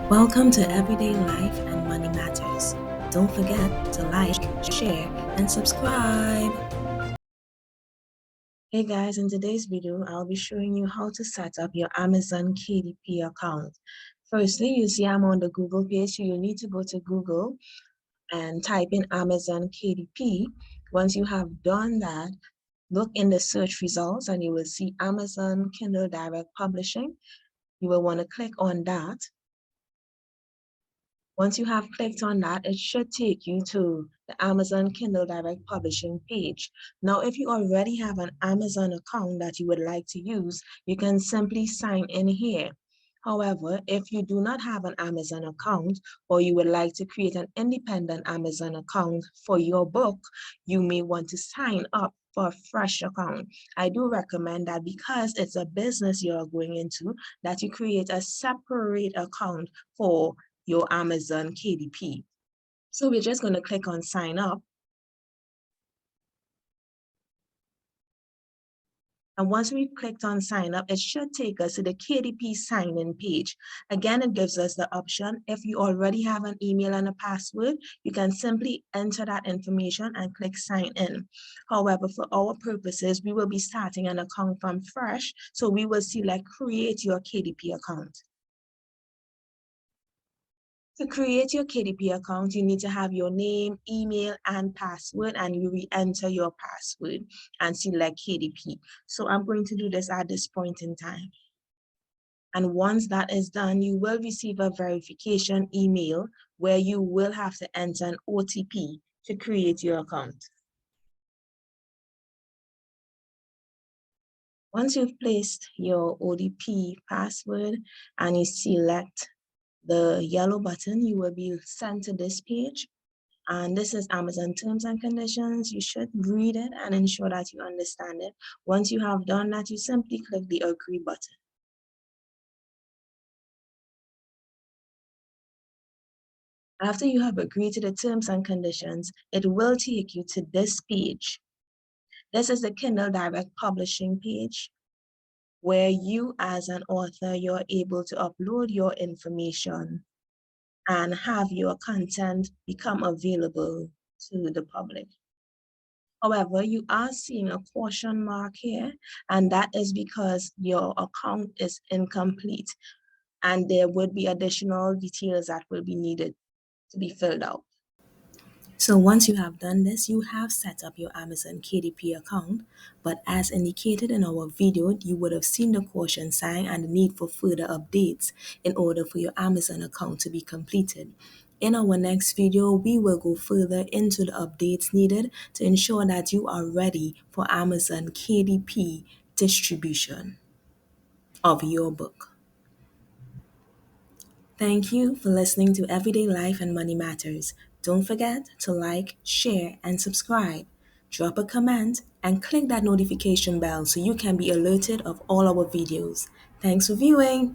Welcome to Everyday Life and Money Matters. Don't forget to like, share, and subscribe. Hey guys, in today's video, I'll be showing you how to set up your Amazon KDP account. Firstly, you see I'm on the Google page, so you need to go to Google and type in Amazon KDP. Once you have done that, look in the search results and you will see Amazon Kindle Direct Publishing. You will want to click on that. Once you have clicked on that, it should take you to the Amazon Kindle Direct Publishing page. Now, if you already have an Amazon account that you would like to use, you can simply sign in here. However, if you do not have an Amazon account or you would like to create an independent Amazon account for your book, you may want to sign up for a fresh account. I do recommend that because it's a business you're going into, that you create a separate account for your Amazon KDP. So we're just going to click on sign up. And once we've clicked on sign up, it should take us to the Kdp Sign-In page. Again, it gives us the option. If you already have an email and a password, you can simply enter that information and click sign in. However, for our purposes, we will be starting an account from fresh. So we will select create your Kdp account. To create your KDP account, you need to have your name, email, and password, and you re-enter your password and select KDP. So I'm going to do this at this point in time. And once that is done, you will receive a verification email where you will have to enter an OTP to create your account. Once you've placed your OTP password and you select the yellow button, you will be sent to this page. And this is Amazon terms and conditions. You should read it and ensure that you understand it. Once you have done that, you simply click the agree button. After you have agreed to the terms and conditions, it will take you to this page. This is the Kindle Direct Publishing page, where you as an author, you're able to upload your information and have your content become available to the public. However, you are seeing a question mark here, and that is because your account is incomplete and there would be additional details that will be needed to be filled out. So once you have done this, you have set up your Amazon KDP account, but as indicated in our video, you would have seen the caution sign and the need for further updates in order for your Amazon account to be completed. In our next video, we will go further into the updates needed to ensure that you are ready for Amazon KDP distribution of your book. Thank you for listening to Everyday Life and Money Matters. Don't forget to like, share, and subscribe. Drop a comment and click that notification bell so you can be alerted of all our videos. Thanks for viewing.